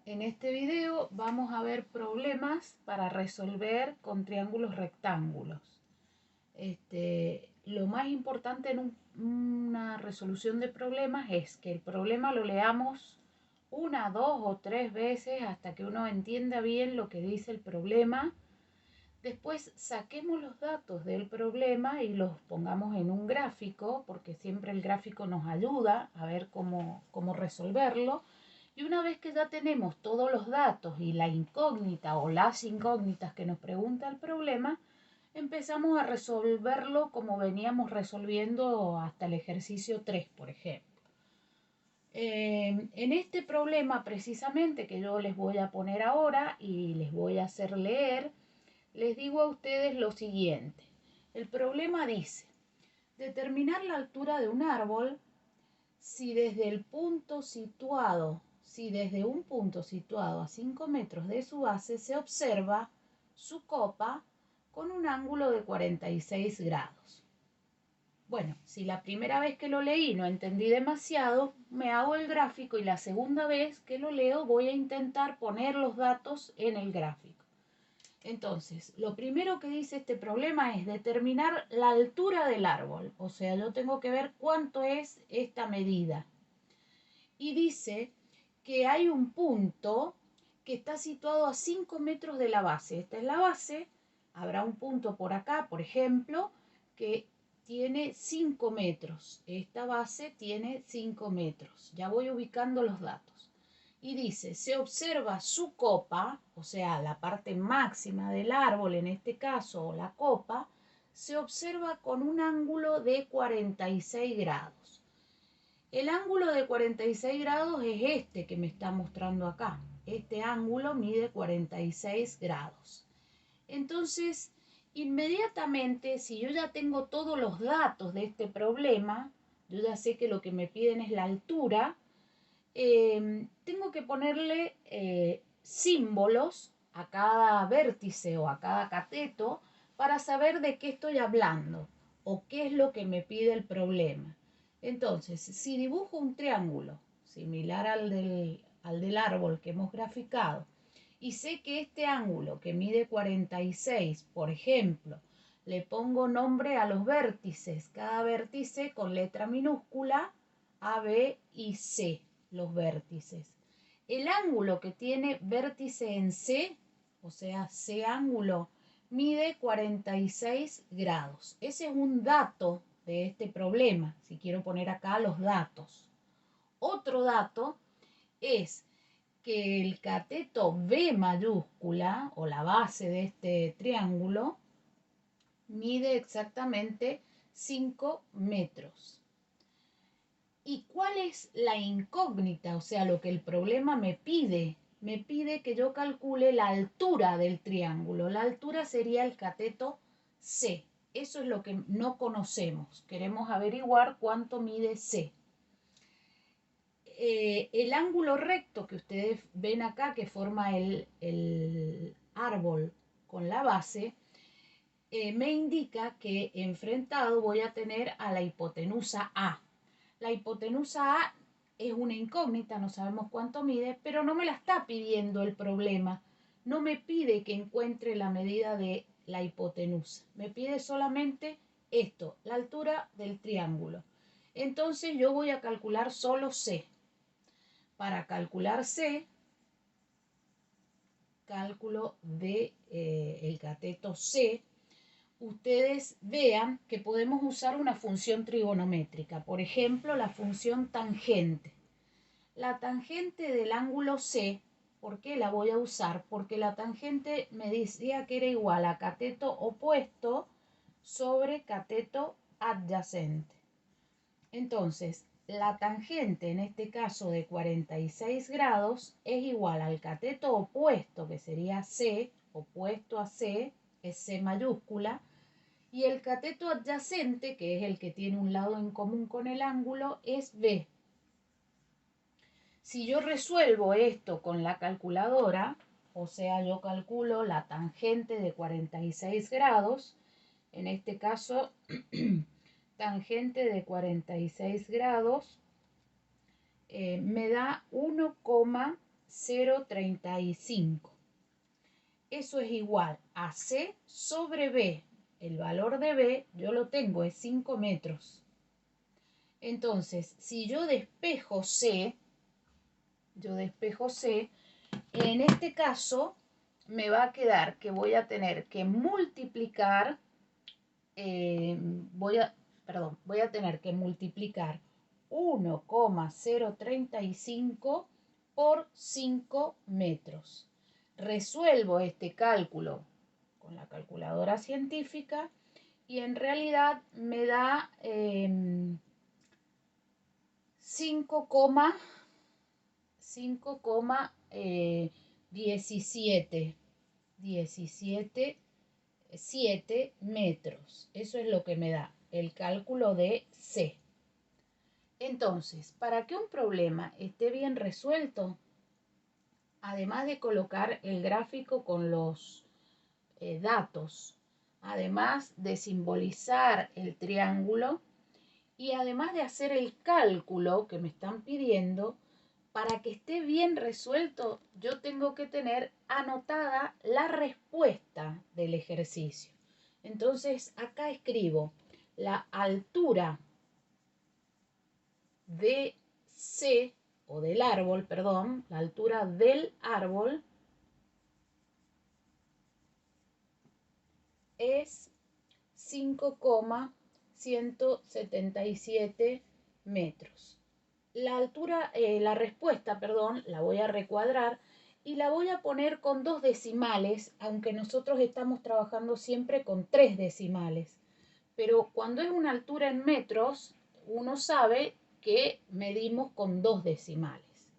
En este video vamos a ver problemas para resolver con triángulos rectángulos. Lo más importante en una resolución de problemas es que el problema lo leamos una, dos o tres veces hasta que uno entienda bien lo que dice el problema. Después saquemos los datos del problema y los pongamos en un gráfico, porque siempre el gráfico nos ayuda a ver cómo resolverlo. Y una vez que ya tenemos todos los datos y la incógnita o las incógnitas que nos pregunta el problema, empezamos a resolverlo como veníamos resolviendo hasta el ejercicio 3, por ejemplo. En este problema precisamente que yo les voy a poner ahora y les voy a hacer leer, les digo a ustedes lo siguiente. El problema dice, determinar la altura de un árbol si desde un punto situado a 5 metros de su base se observa su copa con un ángulo de 46 grados. Bueno, si la primera vez que lo leí no entendí demasiado, me hago el gráfico y la segunda vez que lo leo voy a intentar poner los datos en el gráfico. Entonces, lo primero que dice este problema es determinar la altura del árbol. O sea, yo tengo que ver cuánto es esta medida. Y dice que hay un punto que está situado a 5 metros de la base. Esta es la base. Habrá un punto por acá, por ejemplo, que tiene 5 metros. Esta base tiene 5 metros. Ya voy ubicando los datos. Y dice, se observa su copa, o sea, la parte máxima del árbol, en este caso, o la copa, se observa con un ángulo de 46 grados. El ángulo de 46 grados es este que me está mostrando acá. Este ángulo mide 46 grados. Entonces, inmediatamente, si yo ya tengo todos los datos de este problema, yo ya sé que lo que me piden es la altura, tengo que ponerle símbolos a cada vértice o a cada cateto para saber de qué estoy hablando o qué es lo que me pide el problema. Entonces, si dibujo un triángulo similar al del árbol que hemos graficado y sé que este ángulo que mide 46, por ejemplo, le pongo nombre a los vértices, cada vértice con letra minúscula, A, B y C, los vértices. El ángulo que tiene vértice en C, o sea, C ángulo, mide 46 grados. Ese es un dato de este problema, si quiero poner acá los datos. Otro dato es que el cateto B mayúscula, o la base de este triángulo, mide exactamente 5 metros. ¿Y cuál es la incógnita? O sea, lo que el problema me pide. Me pide que yo calcule la altura del triángulo. La altura sería el cateto C. Eso es lo que no conocemos. Queremos averiguar cuánto mide C. El ángulo recto que ustedes ven acá, que forma el árbol con la base, me indica que enfrentado voy a tener a la hipotenusa A. La hipotenusa A es una incógnita, no sabemos cuánto mide, pero no me la está pidiendo el problema. No me pide que encuentre la medida de la hipotenusa. Me pide solamente esto, la altura del triángulo. Entonces yo voy a calcular solo C. Para calcular C, cálculo de el cateto C, ustedes vean que podemos usar una función trigonométrica. Por ejemplo, la función tangente. La tangente del ángulo C, ¿por qué la voy a usar? Porque la tangente me decía que era igual a cateto opuesto sobre cateto adyacente. Entonces, la tangente, en este caso de 46 grados, es igual al cateto opuesto, que sería C, opuesto a C, es C mayúscula, y el cateto adyacente, que es el que tiene un lado en común con el ángulo, es B. Si yo resuelvo esto con la calculadora, o sea, yo calculo la tangente de 46 grados, en este caso, tangente de 46 grados, me da 1,5 0,35. Eso es igual a C sobre B. El valor de B yo lo tengo, es 5 metros. Entonces, si yo despejo C, en este caso me va a quedar que voy a tener que multiplicar, voy a tener que multiplicar 1,035 por 5 metros. Resuelvo este cálculo con la calculadora científica y en realidad me da 5,17 metros. Eso es lo que me da el cálculo de C. Entonces, para que un problema esté bien resuelto, además de colocar el gráfico con los datos, además de simbolizar el triángulo y además de hacer el cálculo que me están pidiendo, para que esté bien resuelto, yo tengo que tener anotada la respuesta del ejercicio. Entonces, acá escribo la altura de C, o del árbol, perdón, la altura del árbol es 5,177 metros. La altura, la respuesta, perdón, la voy a recuadrar y la voy a poner con 2 decimales, aunque nosotros estamos trabajando siempre con 3 decimales. Pero cuando es una altura en metros, uno sabe que medimos con 2 decimales.